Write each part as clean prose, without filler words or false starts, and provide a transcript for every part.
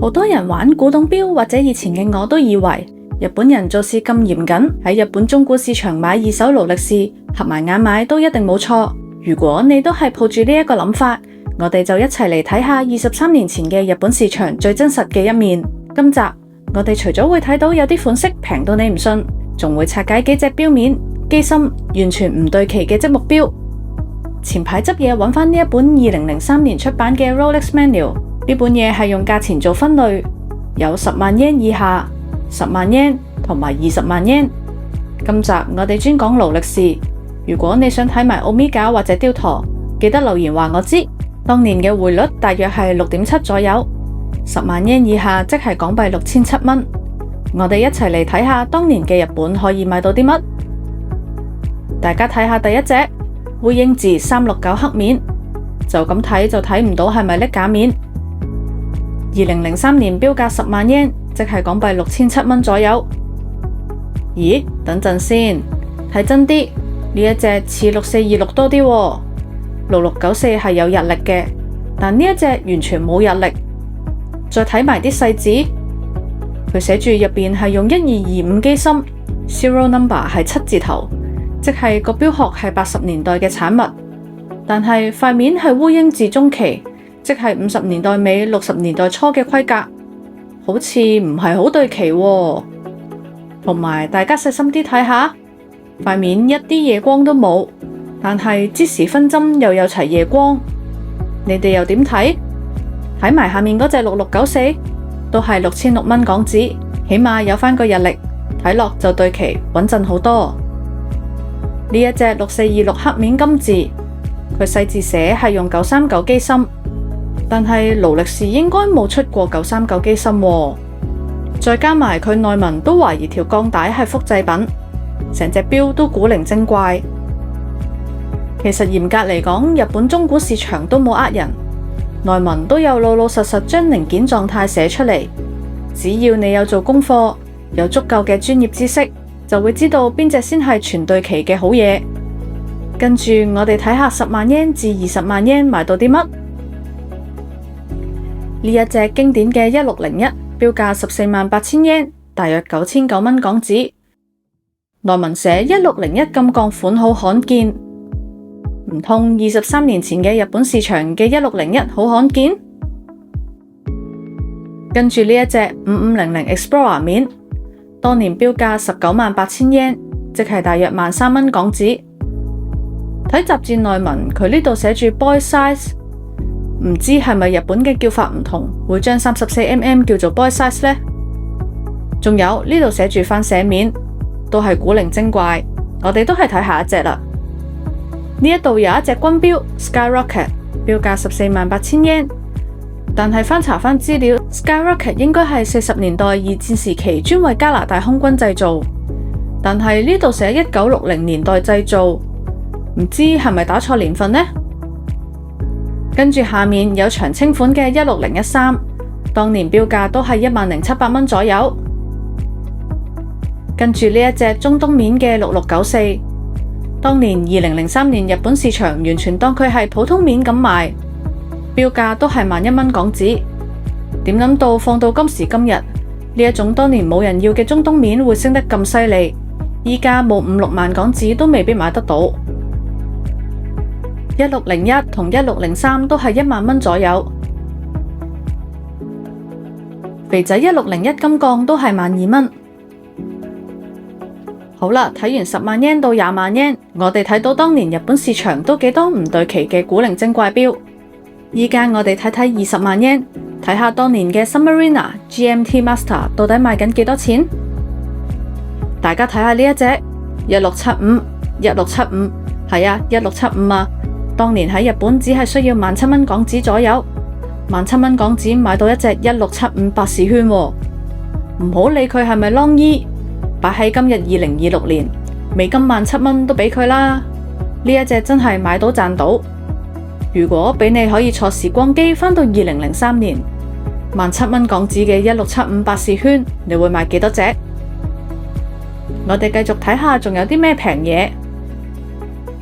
好多人玩古董錶或者以前嘅我都以為日本人做事咁嚴謹，喺日本中古市場買二手勞力士，合埋眼買都一定冇錯。如果你都係抱住呢一個諗法，我哋就一齊嚟睇下23年前嘅日本市場最真實嘅一面。今集我哋除咗會睇到有啲款式平到你唔信，仲會拆解幾隻錶面、機芯完全唔對期嘅積木錶。前排執嘢揾返呢一本2003年出版嘅 Rolex Manual， 呢本嘢係用價錢做分類，有10萬yen以下、10萬yen同埋20萬yen。今集我哋專講勞力士，如果你想睇埋 Omega 或者雕陀，記得留言話我知。當年嘅匯率大約係6.7左右，10萬yen以下即係港幣6700蚊。我哋一齊嚟睇下當年嘅日本可以買到啲乜。大家睇下第一隻烏英治369黑面，就咁睇就睇唔到係咪搦假面。2003年標價10萬yen，即係港幣6700蚊左右。咦，等陣先，睇真啲，呢一隻似6426多啲喎。6694係有日曆嘅，但呢一隻完全冇日曆。再睇埋啲細節，佢寫住入邊係用1225機芯 ，serial number 係7字頭。即係個錶殼係80年代嘅產物，但係塊面係烏英治中期，即係50年代尾60年代初嘅規格，好似唔係好對期喎。同埋大家細心啲睇下，塊面一啲夜光都冇，但係芝士分針又有齊夜光，你哋又點睇？睇埋下面嗰隻6694，都係6006蚊港紙，起碼有返個日曆，睇落就對期穩陣好多。呢一隻6426黑面金字，佢細字寫係用939機芯，但係勞力士應該冇出過939機芯喎。再加埋佢內文都懷疑條鋼帶係複製品，成隻錶都古靈精怪。其實嚴格嚟講，日本中古市場都冇呃人，內文都有老老實實將零件狀態寫出嚟。只要你有做功課，有足夠嘅專業知識，就會知道邊隻先係全對期嘅好嘢。跟住我哋睇下10萬yen至20萬yen買到啲乜。呢一隻經典嘅1601，標價148000yen，大約9009蚊港紙。內文寫1601金鋼款好罕見，唔通23年前嘅日本市場嘅1601好罕見？跟住呢一隻5500 Explorer 面，當年標價198000yen，即係大約13,000蚊港紙。睇雜誌內文，佢呢度寫住 boy size， 唔知係咪日本嘅叫法唔同，會將34mm 叫做 boy size 呢？仲有呢度寫住翻寫面，都係古靈精怪。我哋都係睇下一隻啦。呢一度有一隻軍錶 Skyrocket， 標價148000yen。但係翻查翻資料 ，Skyrocket 應該係40年代二戰時期專為加拿大空軍製造，但係呢度寫1960年代製造，唔知係咪打錯年份呢？跟住下面有長青款嘅16013，當年標價都係10700蚊左右。跟住呢一隻中東面嘅6694，當年2003年日本市場完全當佢係普通面咁賣。標價都係11,000蚊港紙，點諗到放到今時今日，呢一種當年冇人要嘅中東面會升得咁犀利，依家冇5-6萬港紙都未必買得到。1601同1603都係1萬蚊左右，肥仔1601金鋼都係12,000蚊。好啦，睇完10萬yen到20萬yen，我哋睇到當年日本市場都幾多唔對期嘅古靈精怪錶。依家我哋睇睇20萬yen，睇下當年嘅 Submariner GMT Master 到底賣緊幾多錢？大家睇下呢一隻1675，係啊1675啊！當年喺日本只係需要17,000蚊港紙左右，17,000蚊港紙買到一隻1675百事圈喎。唔好理佢係咪 long E， 擺喺今日2026年，美金17,000蚊都俾佢啦。呢一隻真係買到賺到。如果俾你可以坐時光機返到2003年，17,000蚊港紙嘅1675百事圈，你會買幾多隻？我哋繼續睇下仲有啲咩平嘢。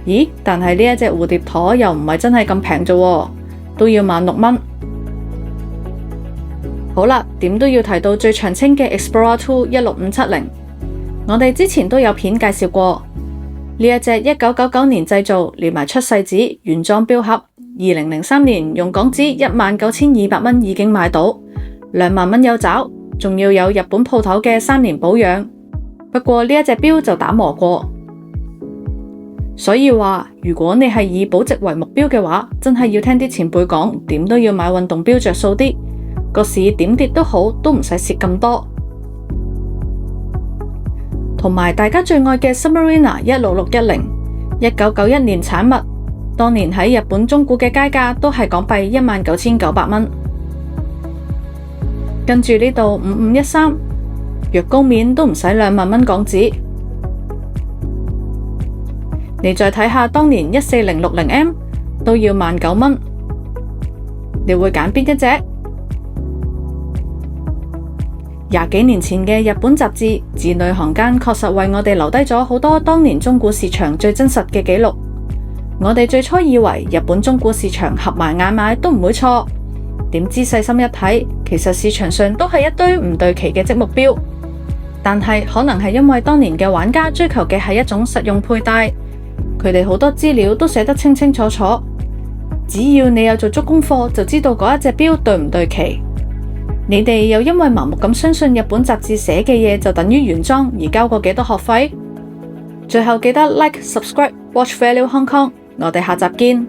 咦，但係呢一隻蝴蝶陀又唔係真係咁平啫，都要16,000蚊。好啦，點都要提到最長青嘅 Explorer 2 16570，我哋之前都有片介紹過呢一隻1999年製造，連埋出世紙原裝錶盒，2003年用港紙19200蚊已經買到，2萬蚊有找，仲要有日本鋪頭嘅3年保養。不過呢一隻錶就打磨過，所以話如果你係以保值為目標嘅話，真係要聽啲前輩講，點都要買運動錶着數啲，個市點跌都好，都唔使蝕咁多。同埋大家最愛嘅 Submariner 16610， 1991年產物，當年喺日本中古嘅街價都係港幣19900蚊。跟住呢度5513，若高面都唔使2萬蚊港紙。你再睇下當年14060M 都要19000蚊，你會揀邊一隻？20幾年前嘅日本雜誌《字裏行間》確實為我哋留低咗好多當年中古市場最真實嘅記錄。我哋最初以為日本中古市場合埋眼買都唔會錯，點知細心一睇，其實市場上都係一堆唔對期嘅積木錶。但係可能係因為當年嘅玩家追求嘅係一種實用佩戴，佢哋好多資料都寫得清清楚楚，只要你有做足功課，就知道嗰一隻錶對唔對期。你哋又因為盲目咁相信日本雜誌寫嘅嘢就等於原裝而交過幾多學費？最後記得 Like、Subscribe、Watch Value Hong Kong，我哋下集見。